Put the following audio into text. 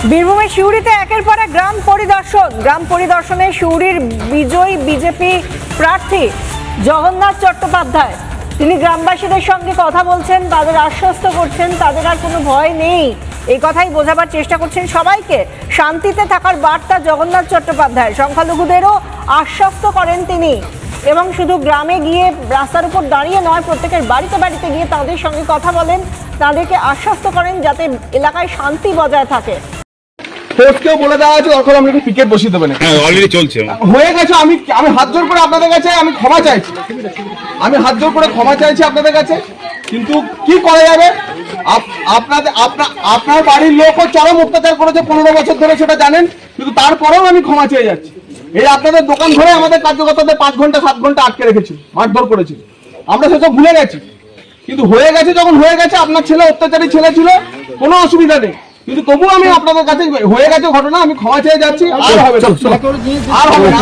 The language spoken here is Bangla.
বীরভূমের সিউড়িতে একের পর এক গ্রাম পরিদর্শনে সিউড়ির বিজয়ী বিজেপি প্রার্থী জগন্নাথ চট্টোপাধ্যায়। তিনি গ্রামবাসীদের সঙ্গে কথা বলছেন, তাদের আশ্বস্ত করছেন তাদের আর কোনো ভয় নেই, এই কথাই বোঝাবার চেষ্টা করছেন সবাইকে। শান্তিতে থাকার বার্তা জগন্নাথ চট্টোপাধ্যায়। সংখ্যালঘুদেরও আশ্বস্ত করেন তিনি, এবং শুধু গ্রামে গিয়ে রাস্তার উপর দাঁড়িয়ে নয়, প্রত্যেকের বাড়িতে বাড়িতে গিয়ে তাদের সঙ্গে কথা বলেন, তাদেরকে আশ্বস্ত করেন যাতে এলাকায় শান্তি বজায় থাকে। কোর্টকেও বলে দেওয়া আছে দরকার আমরা একটু পিকেট বসিয়ে দেবেন। হ্যাঁ, অলরেডি চলছে হয়ে গেছে। আমি হাত জোর করে আপনাদের কাছে আমি ক্ষমা চাইছি, আপনাদের কাছে। কিন্তু কি করা যাবে, আপনার বাড়ির লোকও চরম অত্যাচার করেছে 15 বছর ধরে, সেটা জানেন। কিন্তু তারপরেও আমি ক্ষমা চেয়ে যাচ্ছি। এই আপনাদের দোকান ধরে আমাদের কার্যকর্তাদের 5 ঘন্টা 7 ঘন্টা আটকে রেখেছিল, মারধর করেছিল। আমরা সেসব ভুলে গেছি। কিন্তু হয়ে গেছে, যখন হয়ে গেছে, আপনার ছেলে অত্যাচারী ছেলে ছিল, কোনো অসুবিধা নেই। কিন্তু তবুও আমি আপনাদের কাছে হয়ে গেছে ঘটনা, আমি ক্ষমা চেয়ে যাচ্ছি। আর হবে না।